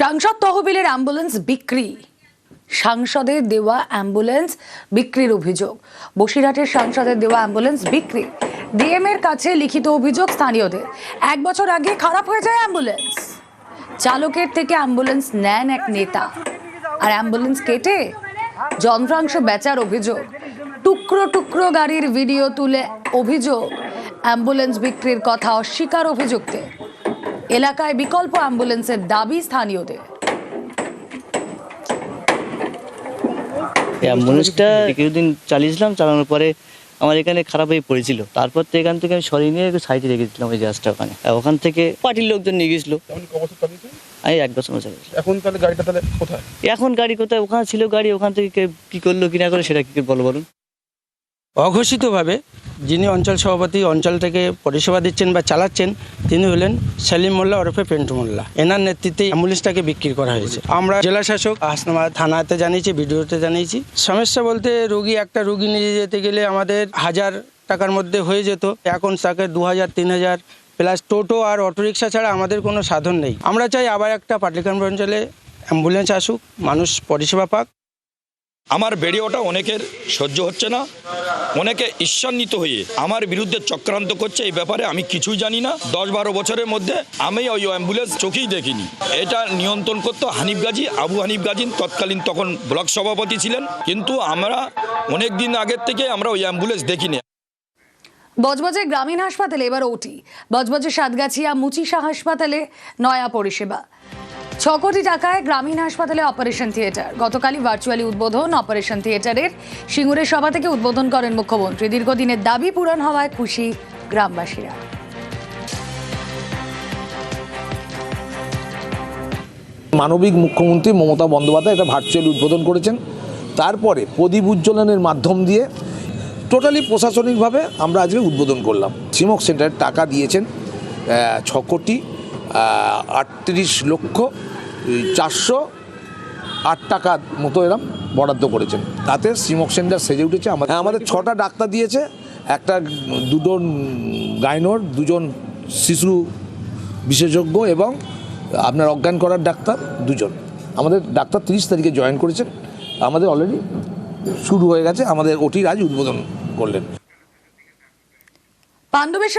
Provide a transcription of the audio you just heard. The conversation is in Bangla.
সাংসদ তহবিলের অ্যাম্বুলেন্স বিক্রি। সাংসদের দেওয়া অ্যাম্বুলেন্স বিক্রির অভিযোগ। বসিরহাটের সাংসদের দেওয়া অ্যাম্বুলেন্স বিক্রি। ডিএম এর কাছে লিখিত অভিযোগ স্থানীয়দের। 1 বছর আগে খারাপ হয়ে যায় অ্যাম্বুলেন্স। চালকের থেকে অ্যাম্বুলেন্স নেন এক নেতা, আর অ্যাম্বুলেন্স কেটে যন্ত্রাংশ বেচার অভিযোগ। টুকরো টুকরো গাড়ির ভিডিও তুলে অভিযোগ। অ্যাম্বুলেন্স বিক্রির কথা অস্বীকার অভিযুক্তের। এলাকায় বিকল্প অ্যাম্বুলেন্সের দাবি স্থানীয়দের। অ্যাম্বুলেন্সটা কিছুদিন চালিয়েছিলাম, চালানোর পরে আমার এখানে খারাপ হয়ে পড়েছিল। তারপর তো এখান থেকে আমি সরিয়ে নিয়ে একটু সাইডে রেখেছিলাম ওই গ্যাসটা ওখানে। ওখান থেকে পার্টির লোকজন নিয়ে গেছিলো। আমি 1 বছর মতো চালিয়েছি। এখন তাহলে গাড়িটা তাহলে কোথায়? এখন গাড়ি কোথায়? ওখানে ছিল গাড়ি, ওখান থেকে কি করলো কি না করে সেটা কি বলুন। অঘোষিতভাবে যিনি অঞ্চল সভাপতি অঞ্চল থেকে পরিষেবা দিচ্ছেন বা চালাচ্ছেন তিনি হলেন সেলিম মোল্লা ওরফে পেন্টু মোল্লা। এনার নেতৃত্বে অ্যাম্বুলেন্সটাকে বিক্রি করা হয়েছে। আমরা জেলা শাসক হাসনাবাদ থানাতে জানিয়েছি, বিডিওতে জানিয়েছি। সমস্যা বলতে একটা রুগী নিয়ে যেতে গেলে আমাদের 1000 টাকার মধ্যে হয়ে যেত, এখন তাকে 2000 3000 প্লাস টোটো আর অটোরিকশা ছাড়া আমাদের কোনো সাধন নেই। আমরা চাই আবার একটা পাটলিকান্ড অঞ্চলে অ্যাম্বুলেন্স আসুক, মানুষ পরিষেবা পাক। আমার ভিডিওটা অনেকের সহ্য হচ্ছে না, অনেকে ঈর্ষান্বিত হয়ে আমার বিরুদ্ধে চক্রান্ত করছে। এই ব্যাপারে আমি কিছুই জানি না। 10-12 বছরের মধ্যে আমি ওই অ্যাম্বুলেন্স চোখেই দেখিনি। এটা নিয়ন্ত্রণ করতো হানিফ গাজী, আবু হানিফ গাজী, তৎকালীন তখন ব্লক সভাপতি ছিলেন। কিন্তু আমরা অনেক দিন আগের থেকে আমরা ওই অ্যাম্বুলেন্স দেখিনি। বজবজে গ্রামীণ হাসপাতালে এবার ওটি। বজবজে সাতগাছিয়া মুচিশা হাসপাতালে নয়া পরিষেবা। 6 কোটি টাকায় গ্রামীণ হাসপাতালে অপারেশন থিয়েটার। গতকালই ভার্চুয়ালি উদ্বোধন অপারেশন থিয়েটারের। সিঙ্গুরের সভা থেকে উদ্বোধন করেন মুখ্যমন্ত্রী। দীর্ঘদিনের দাবি পূরণ হওয়ায় খুশি গ্রামবাসীরা। মানবিক মুখ্যমন্ত্রী মমতা বন্দ্যোপাধ্যায় এটা ভার্চুয়ালি উদ্বোধন করেছেন। তারপরে প্রদীপ উজ্জ্বলনের মাধ্যম দিয়ে টোটালি প্রশাসনিকভাবে আমরা আজকে উদ্বোধন করলাম। সিমক সেন্টারের টাকা দিয়েছেন 6 কোটি 38,408 টাকার মতো এরম বরাদ্দ করেছেন। তাতে সিমক সেন্টার সেজে উঠেছে। আমাদের 6টা ডাক্তার দিয়েছে, দুজন গাইনোর, 2জন শিশু বিশেষজ্ঞ এবং আপনার অজ্ঞান করার ডাক্তার 2জন। আমাদের ডাক্তার 30 তারিখে জয়েন করেছেন। আমাদের অলরেডি শুরু হয়ে গেছে। আমাদের ওটির আজ উদ্বোধন করলেন। পাণ্ডবেশ্বর